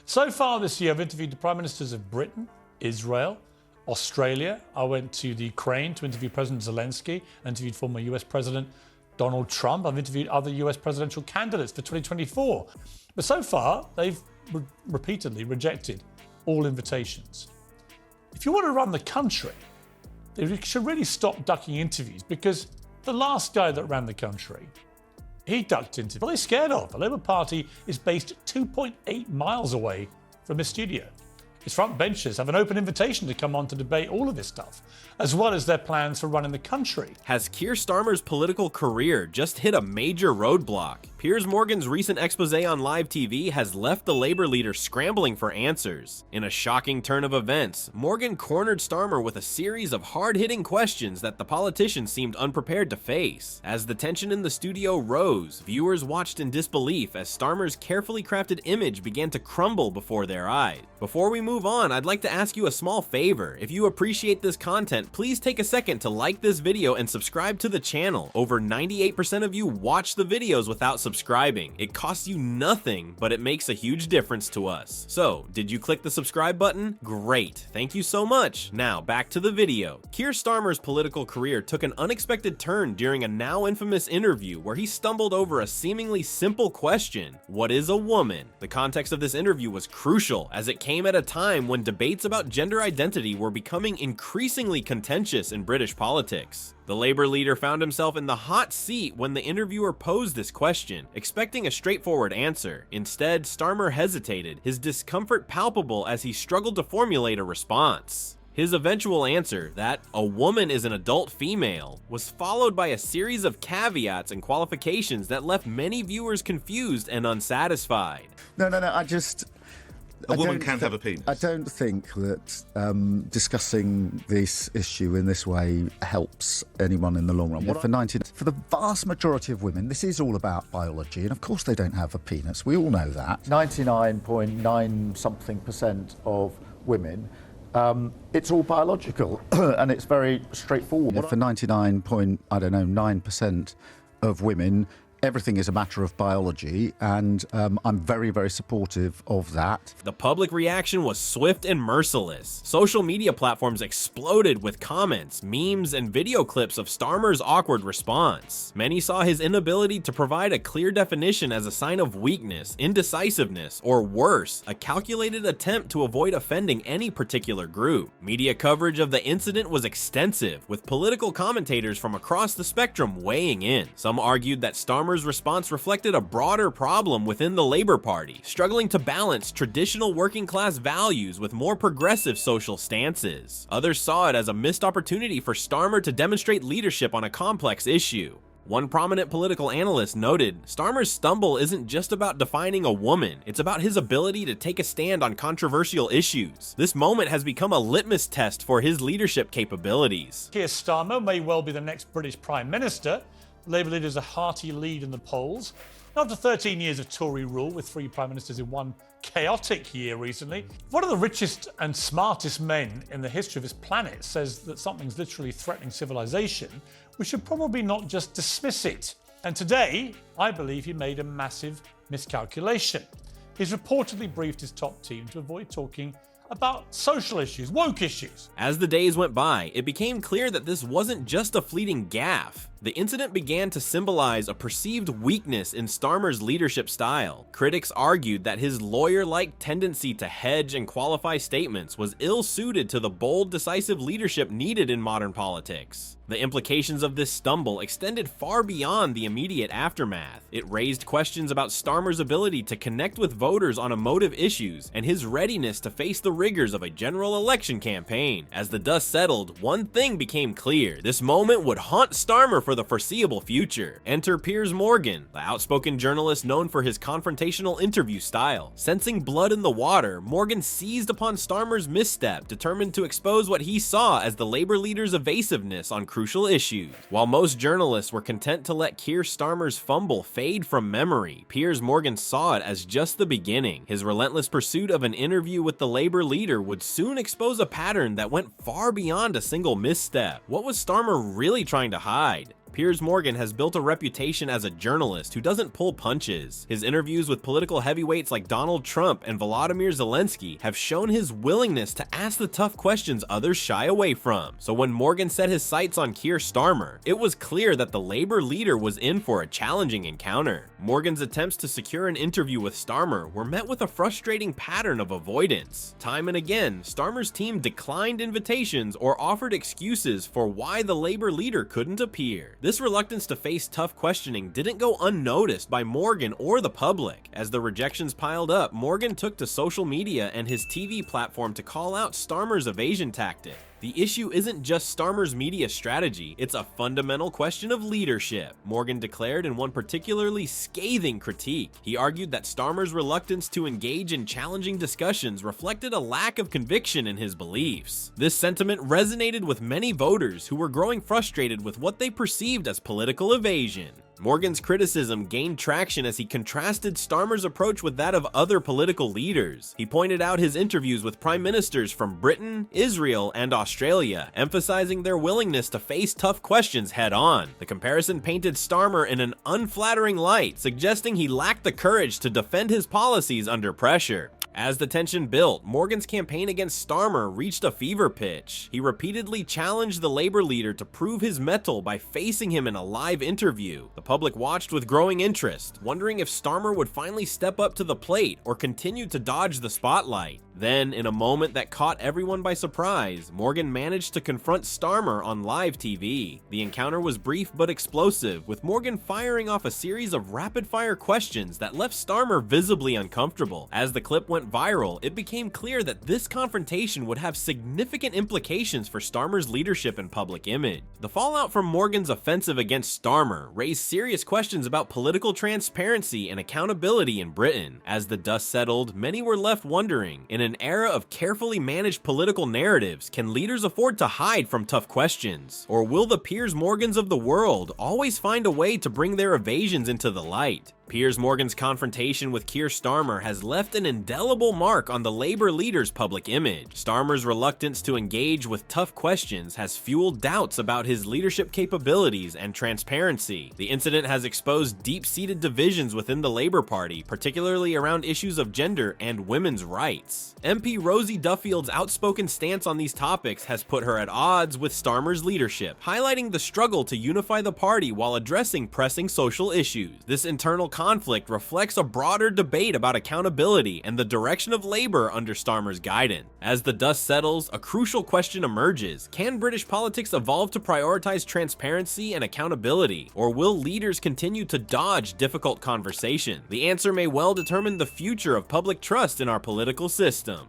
So far this year, I've interviewed the Prime Ministers of Britain, Israel, Australia. I went to the Ukraine to interview President Zelensky. I interviewed former US President Donald Trump. I've interviewed other US presidential candidates for 2024. But so far, they've repeatedly rejected all invitations. If you want to run the country, they should really stop ducking interviews, because the last guy that ran the country, he ducked interviews. What are they scared of? The Labour Party is based 2.8 miles away from his studio. Its front benchers have an open invitation to come on to debate all of this stuff, as well as their plans for running the country. Has Keir Starmer's political career just hit a major roadblock? Piers Morgan's recent expose on live TV has left the Labour leader scrambling for answers. In a shocking turn of events, Morgan cornered Starmer with a series of hard-hitting questions that the politician seemed unprepared to face. As the tension in the studio rose, viewers watched in disbelief as Starmer's carefully crafted image began to crumble before their eyes. Before we move on, I'd like to ask you a small favor. If you appreciate this content, please take a second to like this video and subscribe to the channel. Over 98% of you watch the videos without subscribing. It costs you nothing, but it makes a huge difference to us. So, did you click the subscribe button? Great, thank you so much. Now, back to the video. Keir Starmer's political career took an unexpected turn during a now infamous interview where he stumbled over a seemingly simple question: what is a woman? The context of this interview was crucial, as it came at a time when debates about gender identity were becoming increasingly contentious in British politics. The Labour leader found himself in the hot seat when the interviewer posed this question, expecting a straightforward answer. Instead, Starmer hesitated, his discomfort palpable as he struggled to formulate a response. His eventual answer, that a woman is an adult female, was followed by a series of caveats and qualifications that left many viewers confused and unsatisfied. No, A woman can have a penis. I don't think that discussing this issue in this way helps anyone in the long run. For the vast majority of women, this is all about biology, and of course they don't have a penis. We all know that. 99.9 something% of women, it's all biological, and it's very straightforward. For 99.9% of women, everything is a matter of biology, and I'm very, very supportive of that. The public reaction was swift and merciless. Social media platforms exploded with comments, memes, and video clips of Starmer's awkward response. Many saw his inability to provide a clear definition as a sign of weakness, indecisiveness, or worse, a calculated attempt to avoid offending any particular group. Media coverage of the incident was extensive, with political commentators from across the spectrum weighing in. Some argued that Starmer's response reflected a broader problem within the Labour Party, struggling to balance traditional working-class values with more progressive social stances. Others saw it as a missed opportunity for Starmer to demonstrate leadership on a complex issue. One prominent political analyst noted, Starmer's stumble isn't just about defining a woman, it's about his ability to take a stand on controversial issues. This moment has become a litmus test for his leadership capabilities. Keir Starmer may well be the next British Prime Minister. Labour leader is a hearty lead in the polls. After 13 years of Tory rule, with 3 Prime Ministers in one chaotic year recently, one of the richest and smartest men in the history of this planet says that something's literally threatening civilization, we should probably not just dismiss it. And today, I believe he made a massive miscalculation. He's reportedly briefed his top team to avoid talking about social issues, woke issues. As the days went by, it became clear that this wasn't just a fleeting gaffe. The incident began to symbolize a perceived weakness in Starmer's leadership style. Critics argued that his lawyer-like tendency to hedge and qualify statements was ill-suited to the bold, decisive leadership needed in modern politics. The implications of this stumble extended far beyond the immediate aftermath. It raised questions about Starmer's ability to connect with voters on emotive issues and his readiness to face the rigors of a general election campaign. As the dust settled, one thing became clear: this moment would haunt Starmer for the foreseeable future. Enter Piers Morgan, the outspoken journalist known for his confrontational interview style. Sensing blood in the water, Morgan seized upon Starmer's misstep, determined to expose what he saw as the Labour leader's evasiveness on crucial issues. While most journalists were content to let Keir Starmer's fumble fade from memory, Piers Morgan saw it as just the beginning. His relentless pursuit of an interview with the Labour leader would soon expose a pattern that went far beyond a single misstep. What was Starmer really trying to hide? Piers Morgan has built a reputation as a journalist who doesn't pull punches. His interviews with political heavyweights like Donald Trump and Volodymyr Zelensky have shown his willingness to ask the tough questions others shy away from. So when Morgan set his sights on Keir Starmer, it was clear that the Labour leader was in for a challenging encounter. Morgan's attempts to secure an interview with Starmer were met with a frustrating pattern of avoidance. Time and again, Starmer's team declined invitations or offered excuses for why the Labour leader couldn't appear. This reluctance to face tough questioning didn't go unnoticed by Morgan or the public. As the rejections piled up, Morgan took to social media and his TV platform to call out Starmer's evasion tactic. The issue isn't just Starmer's media strategy, it's a fundamental question of leadership, Morgan declared in one particularly scathing critique. He argued that Starmer's reluctance to engage in challenging discussions reflected a lack of conviction in his beliefs. This sentiment resonated with many voters who were growing frustrated with what they perceived as political evasion. Morgan's criticism gained traction as he contrasted Starmer's approach with that of other political leaders. He pointed out his interviews with prime ministers from Britain, Israel, and Australia, emphasizing their willingness to face tough questions head-on. The comparison painted Starmer in an unflattering light, suggesting he lacked the courage to defend his policies under pressure. As the tension built, Morgan's campaign against Starmer reached a fever pitch. He repeatedly challenged the Labour leader to prove his mettle by facing him in a live interview. The public watched with growing interest, wondering if Starmer would finally step up to the plate or continue to dodge the spotlight. Then, in a moment that caught everyone by surprise, Morgan managed to confront Starmer on live TV. The encounter was brief but explosive, with Morgan firing off a series of rapid-fire questions that left Starmer visibly uncomfortable. As the clip went viral, it became clear that this confrontation would have significant implications for Starmer's leadership and public image. The fallout from Morgan's offensive against Starmer raised serious questions about political transparency and accountability in Britain. As the dust settled, many were left wondering, in an era of carefully managed political narratives, can leaders afford to hide from tough questions? Or will the Piers Morgans of the world always find a way to bring their evasions into the light? Piers Morgan's confrontation with Keir Starmer has left an indelible mark on the Labour leader's public image. Starmer's reluctance to engage with tough questions has fueled doubts about his leadership capabilities and transparency. The incident has exposed deep-seated divisions within the Labour Party, particularly around issues of gender and women's rights. MP Rosie Duffield's outspoken stance on these topics has put her at odds with Starmer's leadership, highlighting the struggle to unify the party while addressing pressing social issues. This internal conflict reflects a broader debate about accountability and the direction of Labour under Starmer's guidance. As the dust settles, a crucial question emerges. Can British politics evolve to prioritize transparency and accountability, or will leaders continue to dodge difficult conversation? The answer may well determine the future of public trust in our political system.